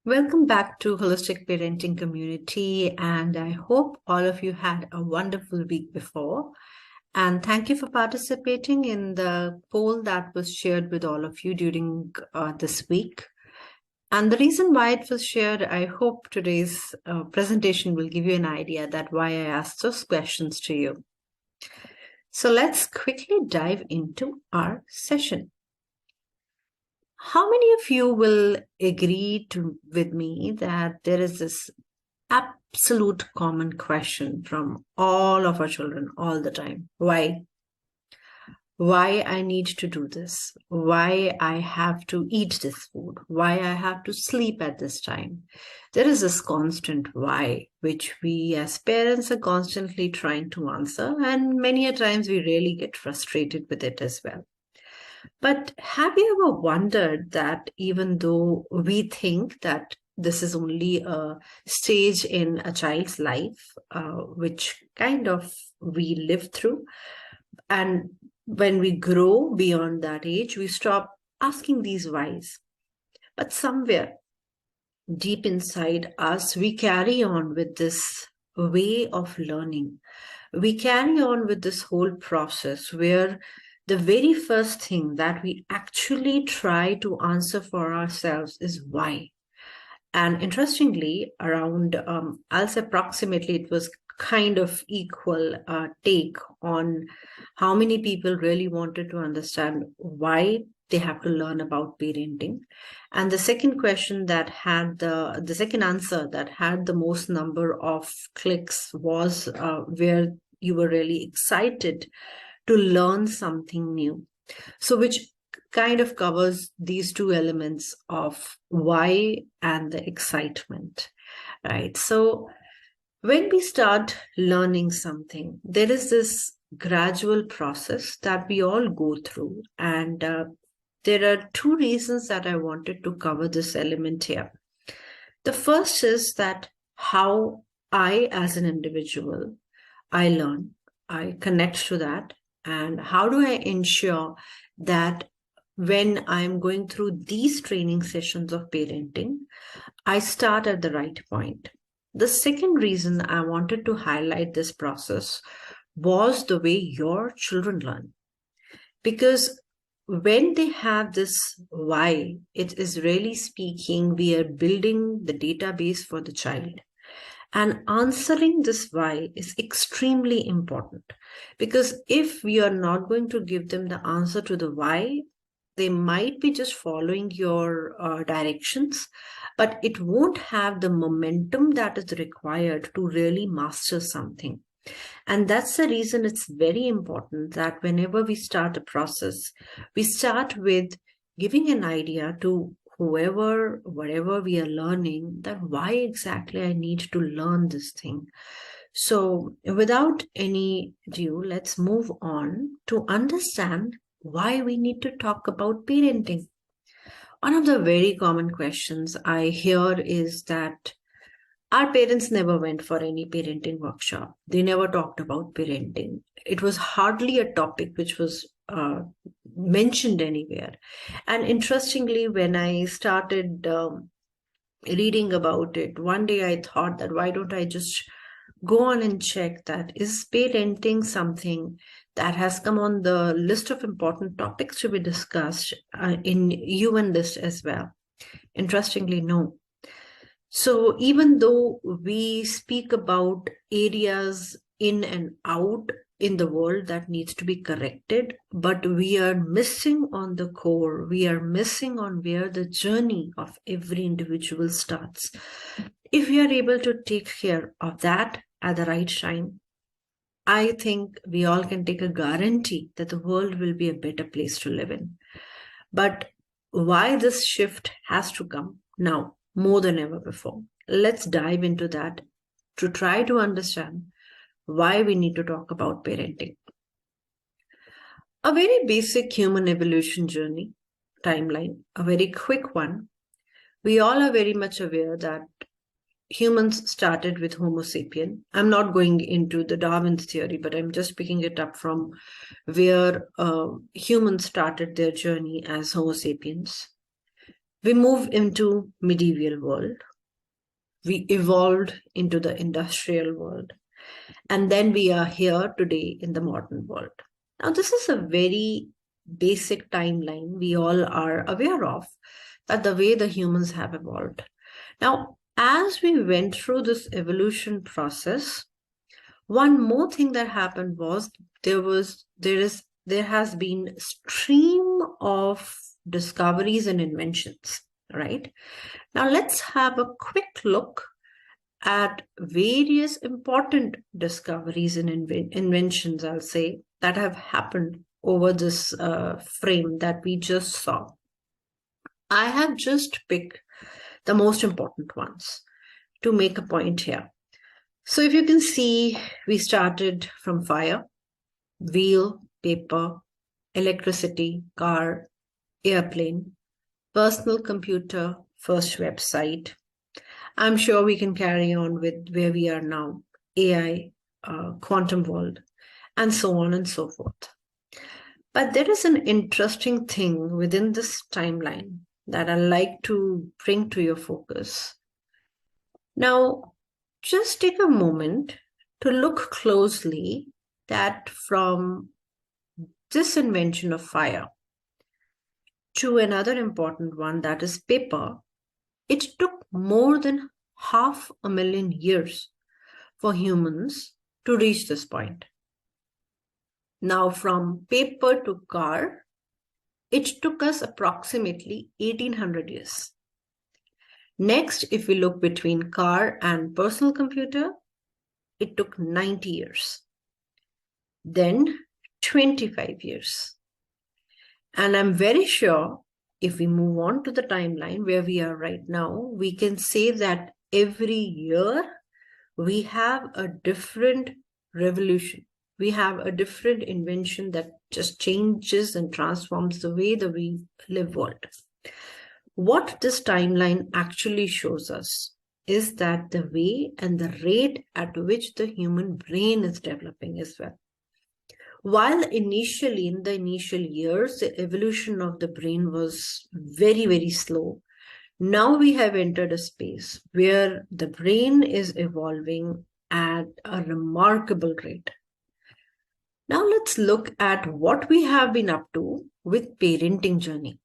Welcome back to Holistic Parenting Community, and I hope all of you had a wonderful week before. And thank you for participating in the poll that was shared with all of you during this week. And the reason why it was shared, I hope today's presentation will give you an idea that why I asked those questions to you. So let's quickly dive into our session. How many of you will agree with me that there is this absolute common question from all of our children all the time? Why? Why I need to do this? Why I have to eat this food? Why I have to sleep at this time? There is this constant why, which we as parents are constantly trying to answer, and many a times we really get frustrated with it as well. But have you ever wondered that even though we think that this is only a stage in a child's life, which kind of we live through, and when we grow beyond that age, we stop asking these whys. But somewhere deep inside us, we carry on with this way of learning. We carry on with this whole process where the very first thing that we actually try to answer for ourselves is why. And interestingly, around, I'll say approximately, it was kind of equal take on how many people really wanted to understand why they have to learn about parenting. And the second question that had the second answer that had the most number of clicks was where you were really excited to learn something new. So, which kind of covers these two elements of why and the excitement, right? So, when we start learning something, there is this gradual process that we all go through. And there are two reasons that I wanted to cover this element here. The first is that how I, as an individual, I learn, I connect to that, and how do I ensure that when I'm going through these training sessions of parenting, I start at the right point. The second reason I wanted to highlight this process was the way your children learn. Because when they have this why, it is really speaking, we are building the database for the child. And answering this why is extremely important, because if we are not going to give them the answer to the why, they might be just following your directions, but it won't have the momentum that is required to really master something. And that's the reason it's very important that whenever we start a process, we start with giving an idea to whoever, whatever we are learning, that why exactly I need to learn this thing. So without any ado, let's move on to understand why we need to talk about parenting. One of the very common questions I hear is that our parents never went for any parenting workshop. They never talked about parenting. It was hardly a topic which was mentioned anywhere. And interestingly, when I started reading about it, one day I thought that why don't I just go on and check that is parenting something that has come on the list of important topics to be discussed in UN list as well. Interestingly, no. So even though we speak about areas in and out in the world that needs to be corrected, but we are missing on the core, we are missing on where the journey of every individual starts. If we are able to take care of that at the right time, I think we all can take a guarantee that the world will be a better place to live in. But why this shift has to come now more than ever before? Let's dive into that to try to understand why we need to talk about parenting. A very basic human evolution journey timeline, a very quick one. We all are very much aware that humans started with Homo sapien. I'm not going into the Darwin's theory, but I'm just picking it up from where humans started their journey as Homo sapiens. We move into medieval world. We evolved into the industrial world. And then we are here today in the modern world. Now, this is a very basic timeline we all are aware of, that the way the humans have evolved. Now, as we went through this evolution process, one more thing that happened was there has been stream of discoveries and inventions, right? Now let's have a quick look at various important discoveries and inventions, I'll say, that have happened over this frame that we just saw. I have just picked the most important ones to make a point here. So if you can see, we started from fire, wheel, paper, electricity, car, airplane, personal computer, first website. I'm sure we can carry on with where we are now, AI, quantum world, and so on and so forth. But there is an interesting thing within this timeline that I like to bring to your focus. Now, just take a moment to look closely that from this invention of fire to another important one, that is paper, it took more than 500,000 years for humans to reach this point. Now, from paper to car, it took us approximately 1800 years. Next, if we look between car and personal computer, it took 90 years. Then 25 years. And I'm very sure if we move on to the timeline where we are right now, we can say that every year we have a different revolution. We have a different invention that just changes and transforms the way that we live world. What this timeline actually shows us is that the way and the rate at which the human brain is developing as well. While initially, in the initial years, the evolution of the brain was very, very slow, now we have entered a space where the brain is evolving at a remarkable rate. Now let's look at what we have been up to with parenting journey.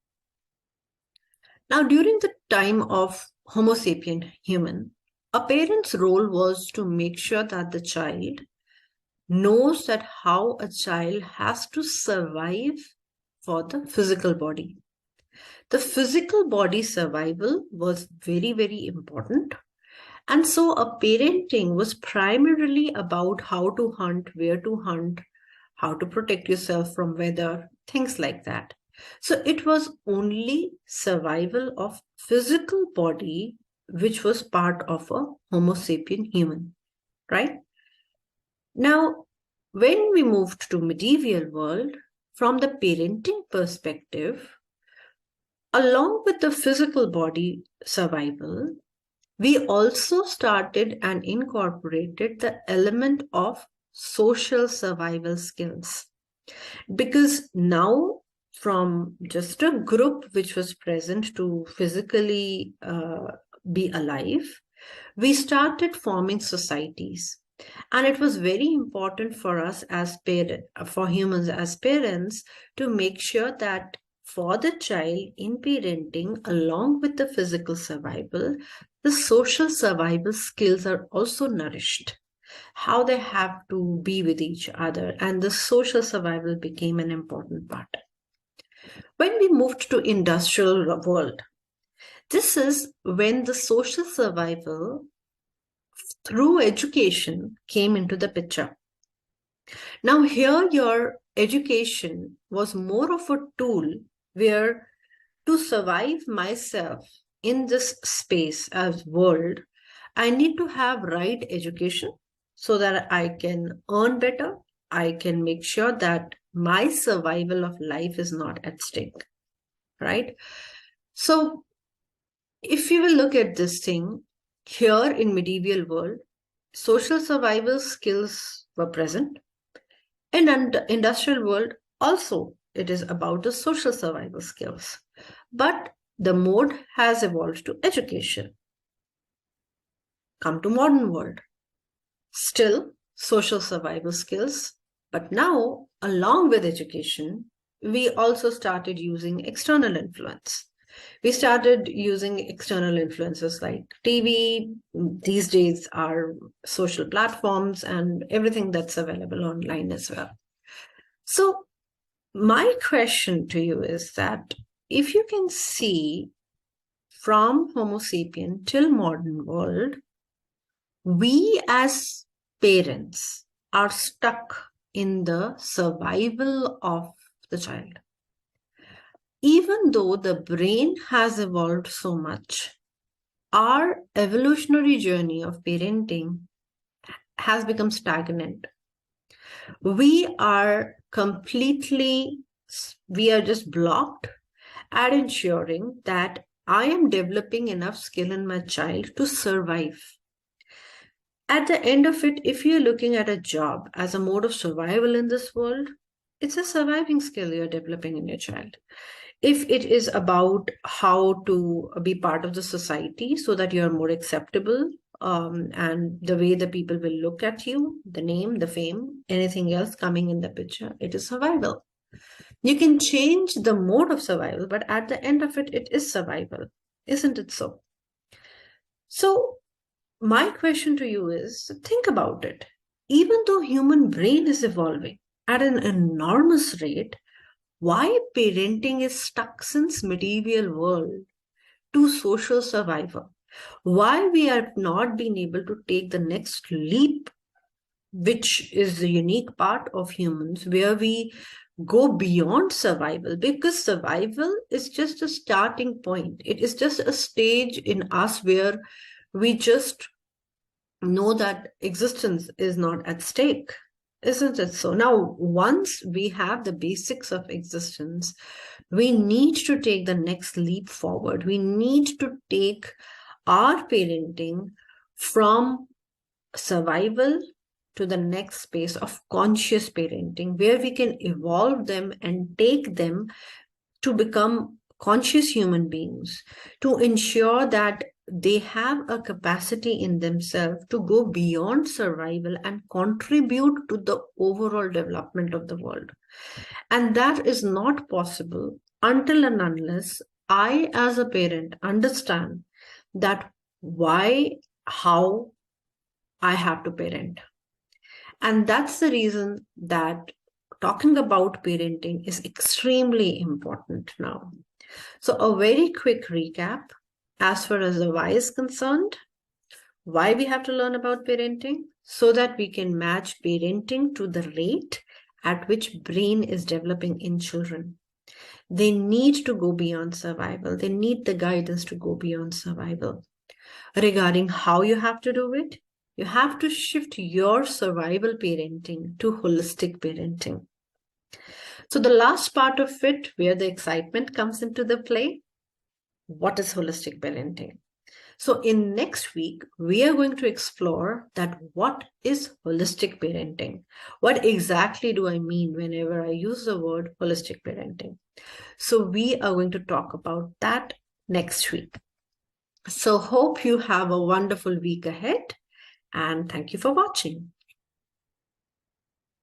Now, during the time of Homo sapien human, a parent's role was to make sure that the child knows that how a child has to survive for the physical body. The physical body survival was very, very important. And so a parenting was primarily about how to hunt, where to hunt, how to protect yourself from weather, things like that. So it was only survival of physical body, which was part of a Homo sapien human, right? Now, when we moved to medieval world, from the parenting perspective, along with the physical body survival, we also started and incorporated the element of social survival skills. Because now, from just a group which was present to physically be alive, we started forming societies. And it was very important for us as parents, for humans as parents, to make sure that for the child in parenting, along with the physical survival, the social survival skills are also nourished. How they have to be with each other, and the social survival became an important part. When we moved to industrial world, this is when the social survival through education came into the picture. Now here your education was more of a tool where to survive myself in this space as world, I need to have right education so that I can earn better. I can make sure that my survival of life is not at stake, right? So if you will look at this thing, here in medieval world, social survival skills were present. In industrial world, also, it is about the social survival skills. But the mode has evolved to education. Come to modern world. Still, social survival skills, but now, along with education, we also started using external influence. We started using external influences like TV. These days are social platforms and everything that's available online as well. So my question to you is that if you can see from Homo sapien till modern world, we as parents are stuck in the survival of the child. Even though the brain has evolved so much, our evolutionary journey of parenting has become stagnant. We are just blocked at ensuring that I am developing enough skill in my child to survive. At the end of it, if you're looking at a job as a mode of survival in this world, it's a surviving skill you're developing in your child. If it is about how to be part of the society so that you're more acceptable, and the way the people will look at you, the name, the fame, anything else coming in the picture, it is survival. You can change the mode of survival, but at the end of it, it is survival. Isn't it so? So my question to you is, think about it. Even though human brain is evolving at an enormous rate, why parenting is stuck since medieval world to social survival? Why we have not been able to take the next leap, which is the unique part of humans, where we go beyond survival, because survival is just a starting point. It is just a stage in us where we just know that existence is not at stake. Isn't it so? Now, once we have the basics of existence, we need to take the next leap forward. We need to take our parenting from survival to the next space of conscious parenting, where we can evolve them and take them to become conscious human beings, to ensure that they have a capacity in themselves to go beyond survival and contribute to the overall development of the world. And that is not possible until and unless I, as a parent, understand that how I have to parent. And that's the reason that talking about parenting is extremely important now. So a very quick recap, as far as the why is concerned, why we have to learn about parenting, so that we can match parenting to the rate at which brain is developing in children. They need to go beyond survival. They need the guidance to go beyond survival. Regarding how you have to do it, you have to shift your survival parenting to holistic parenting. So the last part of it, where the excitement comes into the play, what is holistic parenting? So in next week, we are going to explore that what is holistic parenting? What exactly do I mean whenever I use the word holistic parenting? So we are going to talk about that next week. So hope you have a wonderful week ahead, and thank you for watching.